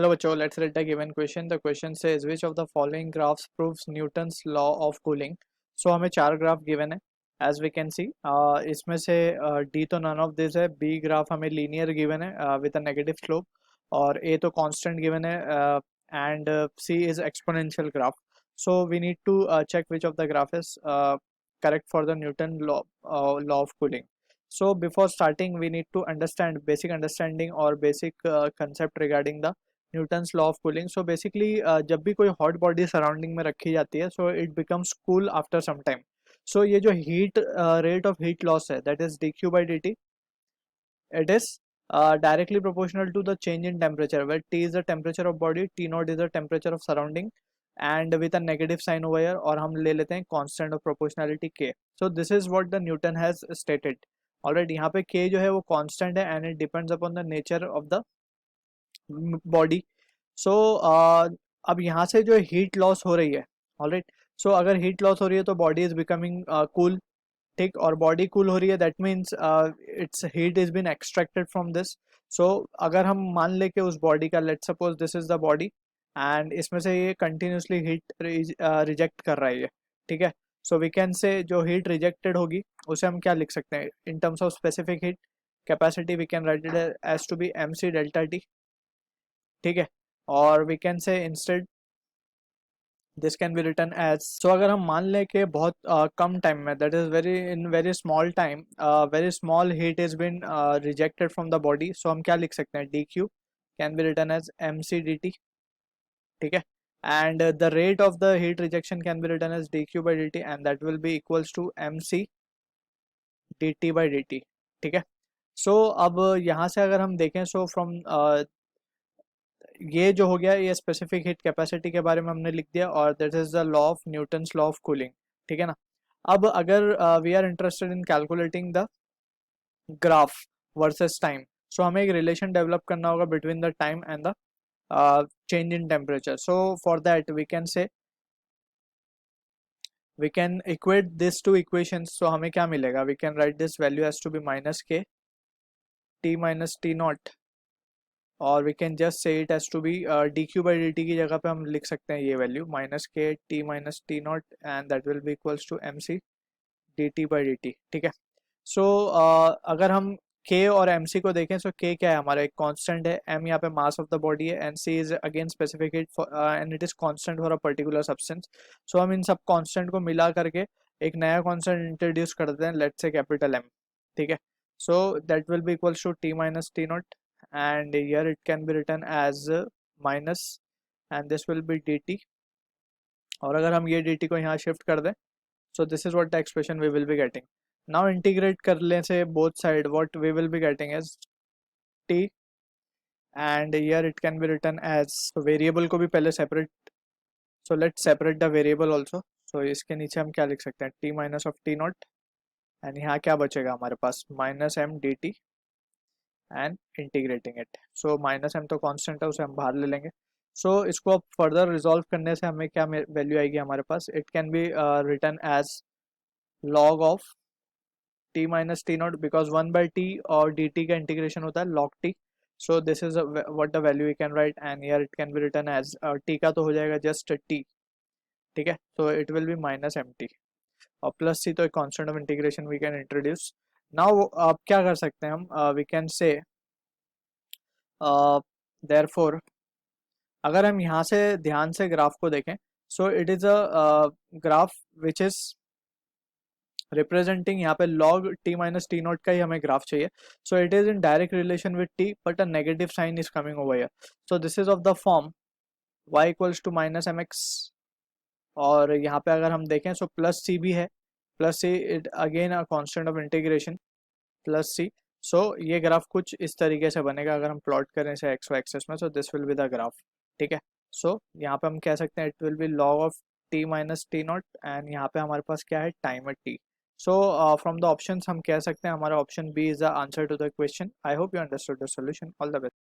Hello, बच्चों. Let's read the given question. The question says which of the following graphs proves Newton's law of cooling. So हमें चार graph given है as we can see. इसमें से D तो none of this है. B graph हमें linear given है with a negative slope और A तो constant गिवन है and C is exponential graph. So we need to check which of the graph is correct for the Newton law of cooling. So before starting we need to understand basic understanding or basic concept regarding the Newton's law of cooling. So basically जब भी कोई hot body surrounding में रखी जाती है so it becomes cool after some time. So ये जो heat rate of heat loss है that is d Q by D t. It is directly proportional to the change in temperature where T is the temperature of body, T naught is the temperature of surrounding and with a negative sign over here और हम ले लेते हैं constant of proportionality K. So this is what the Newton has stated. Alright, यहाँ पे K जो है वो constant है and it depends upon the nature of the body. So अब यहाँ से जो हीट लॉस हो रही है ऑलराइट. सो अगर हीट लॉस हो रही है तो बॉडी इज बिकमिंग कूल. ठीक. और बॉडी कूल हो रही है that means its heat is been extracted from this. So अगर हम मान ले के उस बॉडी का let's suppose this is the body and इसमें से ये कंटिन्यूसली हीट रिजेक्ट कर रहा है ये. ठीक है. सो वी कैन से जो हीट रिजेक्टेड होगी उसे हम क्या लिख सकते हैं in terms of specific heat capacity. We can write it as to be m c delta t. ठीक है. और we can say instead this can be written as. So अगर हम मान लें कि बहुत कम टाइम में that is very in very small time very small heat is been rejected from the body. So हम क्या लिख सकते हैं d q can be written as M C D T. ठीक है. And the rate of the heat rejection can be written as D Q by D T and that will be equals to M C D T by D T. ठीक है. सो अब यहाँ से अगर हम देखें सो फ्रॉम ये जो हो गया ये स्पेसिफिक हीट कैपेसिटी के बारे में हमने लिख दिया और that is the law of Newton's law of cooling. ठीक है ना. अब अगर we are interested in calculating the graph versus time so हमें एक रिलेशन डेवलप करना होगा between the time and the change in temperature. So for that we can say we can equate this two equations. so हमें क्या मिलेगा we can write this value as to be minus k t minus t naught और we can just say it as to be D Q by D T की जगह पे हम लिख सकते हैं ये value minus K T minus T naught and that will be equals to M C D T by D T. ठीक है. सो अगर हम के और एम सी को देखें सो के क्या है हमारा एक कांस्टेंट है. एम यहाँ पे मास ऑफ द बॉडी है and c is again specific heat and it is constant for a particular substance. So हम इन सब कांस्टेंट को मिला करके एक नया कांस्टेंट इंट्रोड्यूस करते हैं लेट्स से कैपिटल एम. ठीक है. So that will be equals to T minus T naught and here it can be written as minus and this will be dt. और अगर हम ये dt को यहाँ शिफ्ट कर दें so this is what the expression we will be getting. now integrate कर लें से both side what we will be getting is t and here it can be written as so variable को भी पहले separate. so let's separate the variable also. so इसके नीचे हम क्या लिख सकते हैं t minus of t naught and यहाँ क्या बचेगा हमारे पास minus m dt and integrating it. So minus M तो कांस्टेंट है उसे हम बाहर ले लेंगे. सो इसको अब फर्दर रिजॉल्व करने से हमें क्या वैल्यू आएगी हमारे पास it can be written as log of T minus T not because one by t और डी टी का इंटीग्रेशन होता है log t. So this is what the value you can write and here it can be written as t का तो हो जाएगा just t. ठीक है. So it will be minus m t और प्लस सी तो एक constant of integration we can introduce. Now अब क्या कर सकते हैं हम वी कैन से देयरफॉर अगर हम यहाँ से ध्यान से ग्राफ को देखें so it is a graph which is representing यहाँ पे log t minus T naught का ही हमें ग्राफ चाहिए. So it is in direct relation with t but a negative sign is coming over here. So this is of the form y equals to minus M X और यहाँ पे अगर हम देखें सो प्लस सी भी है plus c it again a constant of integration plus c. So ये graph कुछ इस तरीके से बनेगा अगर हम प्लॉट करें इसे एक्स वाई एक्सेस में. So this will be the graph. ठीक है. सो यहाँ पे हम कह सकते हैं it will be log of T minus T naught and यहाँ पे हमारे पास क्या है टाइम है T. So from the options हम कह सकते हैं हमारा option B is the answer to the question. I hope you understood the solution. All the best.